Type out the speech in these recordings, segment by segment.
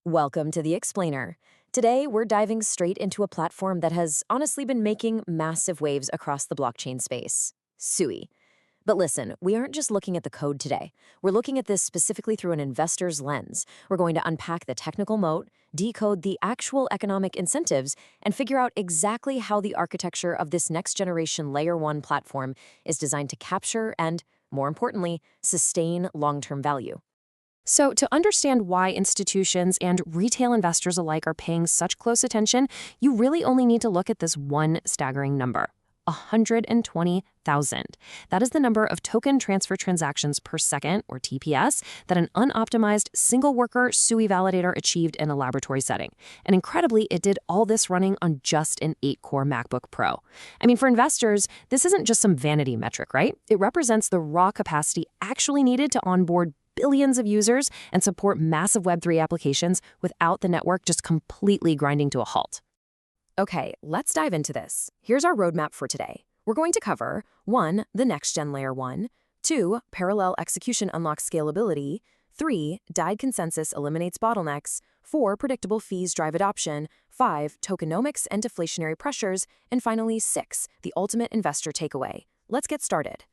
Welcome to The Explainer. Today, we're diving straight into a platform that has honestly been making massive waves across the blockchain space, SUI. But listen, we aren't just looking at the code today. We're looking at this specifically through an investor's lens. We're going to unpack the technical moat, decode the actual economic incentives, and figure out exactly how the architecture of this next-generation Layer-1 platform is designed to capture and, more importantly, sustain long-term value. So, to understand why institutions and retail investors alike are paying such close attention, you really only need to look at this one staggering number: 120,000. That is the number of token transfer transactions per second, or TPS, that an unoptimized single-worker SUI validator achieved in a laboratory setting. And incredibly, it did all this running on just an 8-core MacBook Pro. I mean, for investors, this isn't just some vanity metric, right? It represents the raw capacity actually needed to onboard billions of users and support massive Web3 applications without the network just completely grinding to a halt. Okay, let's dive into this. Here's our roadmap for today. We're going to cover 1. The next-gen Layer 1, 2. Parallel execution unlocks scalability, 3. DAG consensus eliminates bottlenecks, 4. Predictable fees drive adoption, 5. Tokenomics and deflationary pressures, and finally 6. The ultimate investor takeaway. Let's get started.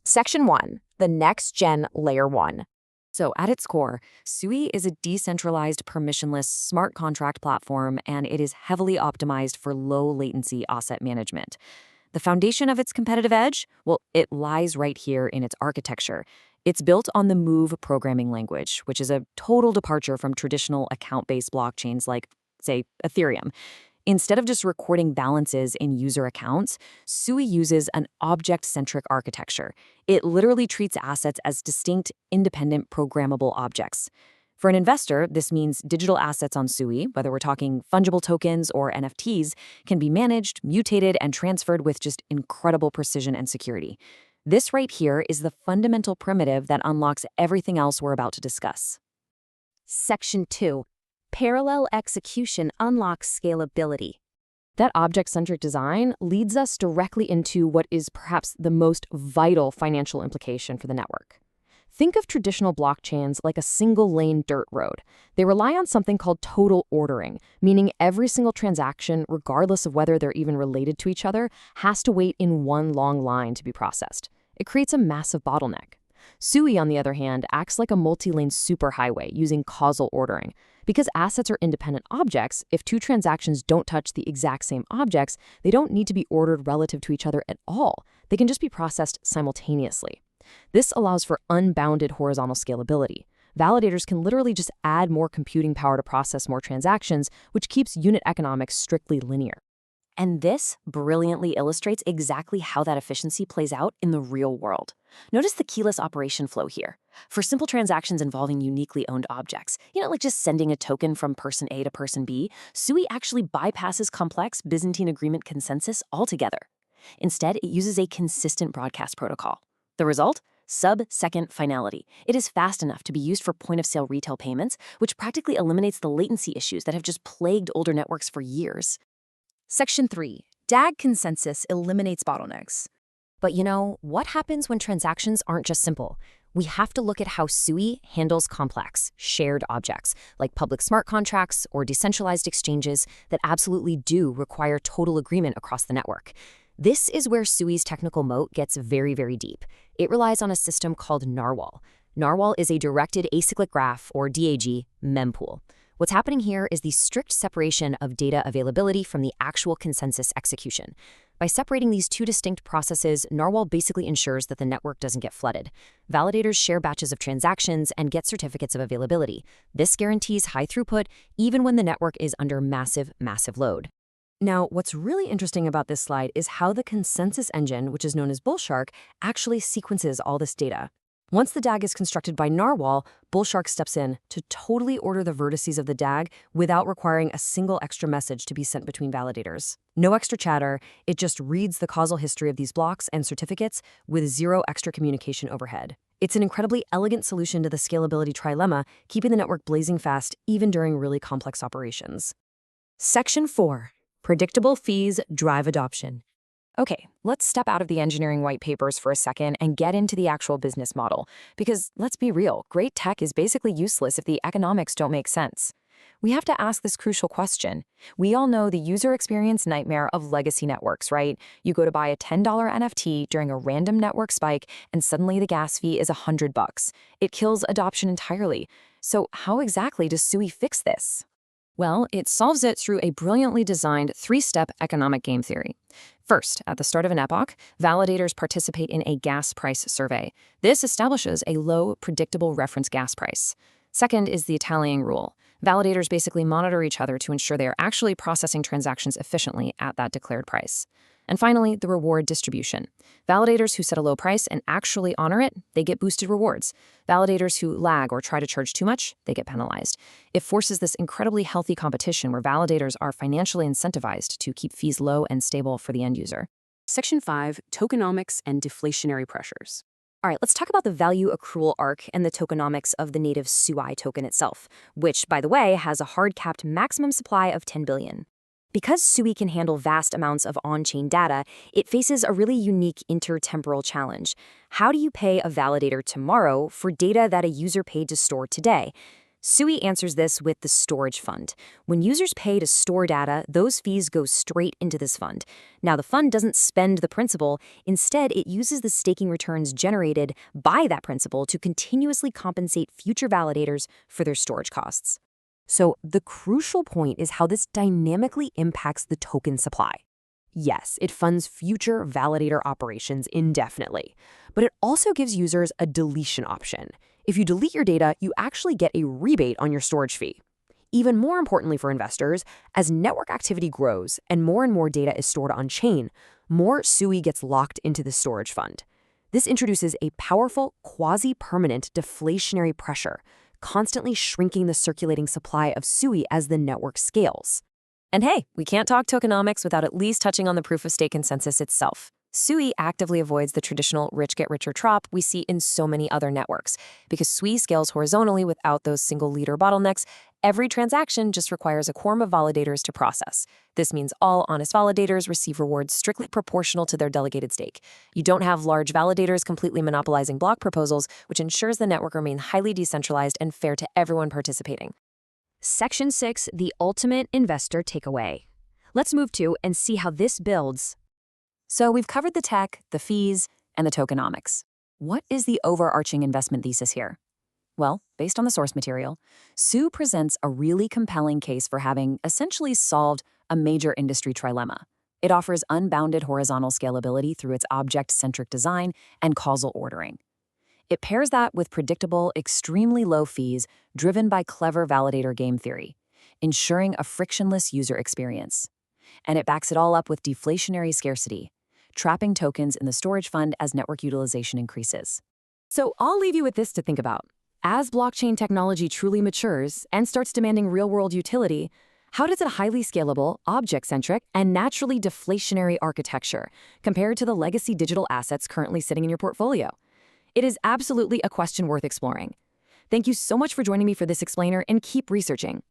Section 1. The next-gen Layer 1. So at its core, SUI is a decentralized, permissionless smart contract platform, and it is heavily optimized for low-latency asset management. The foundation of its competitive edge? Well, it lies right here in its architecture. It's built on the Move programming language, which is a total departure from traditional account-based blockchains like, say, Ethereum. Instead of just recording balances in user accounts, SUI uses an object-centric architecture. It literally treats assets as distinct, independent, programmable objects. For an investor, this means digital assets on SUI, whether we're talking fungible tokens or NFTs, can be managed, mutated, and transferred with just incredible precision and security. This right here is the fundamental primitive that unlocks everything else we're about to discuss. Section 2. Parallel execution unlocks scalability. That object-centric design leads us directly into what is perhaps the most vital financial implication for the network. Think of traditional blockchains like a single-lane dirt road. They rely on something called total ordering, meaning every single transaction, regardless of whether they're even related to each other, has to wait in one long line to be processed. It creates a massive bottleneck. SUI, on the other hand, acts like a multi-lane superhighway using causal ordering. Because assets are independent objects, if two transactions don't touch the exact same objects, they don't need to be ordered relative to each other at all. They can just be processed simultaneously. This allows for unbounded horizontal scalability. Validators can literally just add more computing power to process more transactions, which keeps unit economics strictly linear. And this brilliantly illustrates exactly how that efficiency plays out in the real world. Notice the keyless operation flow here. For simple transactions involving uniquely owned objects, like just sending a token from person A to person B, SUI actually bypasses complex Byzantine agreement consensus altogether. Instead, it uses a consistent broadcast protocol. The result? Sub-second finality. It is fast enough to be used for point-of-sale retail payments, which practically eliminates the latency issues that have just plagued older networks for years. Section 3. DAG consensus eliminates bottlenecks. But what happens when transactions aren't just simple? We have to look at how SUI handles complex, shared objects, like public smart contracts or decentralized exchanges that absolutely do require total agreement across the network. This is where SUI's technical moat gets very, very deep. It relies on a system called Narwhal. Narwhal is a directed acyclic graph, or DAG, mempool. What's happening here is the strict separation of data availability from the actual consensus execution. By separating these two distinct processes, Narwhal basically ensures that the network doesn't get flooded. Validators share batches of transactions and get certificates of availability. This guarantees high throughput even when the network is under massive, massive load. Now, what's really interesting about this slide is how the consensus engine, which is known as Bullshark, actually sequences all this data. Once the DAG is constructed by Narwhal, Bullshark steps in to totally order the vertices of the DAG without requiring a single extra message to be sent between validators. No extra chatter, it just reads the causal history of these blocks and certificates with zero extra communication overhead. It's an incredibly elegant solution to the scalability trilemma, keeping the network blazing fast even during really complex operations. Section 4. Predictable fees drive adoption. Okay, let's step out of the engineering white papers for a second and get into the actual business model. Because let's be real, great tech is basically useless if the economics don't make sense. We have to ask this crucial question. We all know the user experience nightmare of legacy networks, right? You go to buy a $10 NFT during a random network spike, and suddenly the gas fee is $100. It kills adoption entirely. So how exactly does SUI fix this? Well, it solves it through a brilliantly designed three-step economic game theory. First, at the start of an epoch, validators participate in a gas price survey. This establishes a low, predictable reference gas price. Second is the tallying rule. Validators basically monitor each other to ensure they are actually processing transactions efficiently at that declared price. And finally, the reward distribution. Validators who set a low price and actually honor it, they get boosted rewards. Validators who lag or try to charge too much, they get penalized. It forces this incredibly healthy competition where validators are financially incentivized to keep fees low and stable for the end user. Section 5, Tokenomics and Deflationary Pressures. All right, let's talk about the value accrual arc and the tokenomics of the native SUI token itself, which, by the way, has a hard-capped maximum supply of 10 billion. Because SUI can handle vast amounts of on-chain data, it faces a really unique intertemporal challenge. How do you pay a validator tomorrow for data that a user paid to store today? SUI answers this with the storage fund. When users pay to store data, those fees go straight into this fund. Now, the fund doesn't spend the principal. Instead, it uses the staking returns generated by that principal to continuously compensate future validators for their storage costs. So the crucial point is how this dynamically impacts the token supply. Yes, it funds future validator operations indefinitely, but it also gives users a deletion option. If you delete your data, you actually get a rebate on your storage fee. Even more importantly for investors, as network activity grows and more data is stored on-chain, more SUI gets locked into the storage fund. This introduces a powerful, quasi-permanent deflationary pressure, constantly shrinking the circulating supply of SUI as the network scales. And hey, we can't talk tokenomics without at least touching on the proof-of-stake consensus itself. SUI actively avoids the traditional rich-get-richer trop we see in so many other networks. Because SUI scales horizontally without those single-leader bottlenecks, every transaction just requires a quorum of validators to process. This means all honest validators receive rewards strictly proportional to their delegated stake. You don't have large validators completely monopolizing block proposals, which ensures the network remains highly decentralized and fair to everyone participating. Section 6, the ultimate investor takeaway. Let's move to and see how this builds. So we've covered the tech, the fees, and the tokenomics. What is the overarching investment thesis here? Well, based on the source material, SUI presents a really compelling case for having essentially solved a major industry trilemma. It offers unbounded horizontal scalability through its object-centric design and causal ordering. It pairs that with predictable, extremely low fees driven by clever validator game theory, ensuring a frictionless user experience. And it backs it all up with deflationary scarcity, trapping tokens in the storage fund as network utilization increases. So I'll leave you with this to think about. As blockchain technology truly matures and starts demanding real-world utility, how does a highly scalable, object-centric, and naturally deflationary architecture compare to the legacy digital assets currently sitting in your portfolio? It is absolutely a question worth exploring. Thank you so much for joining me for this explainer, and keep researching.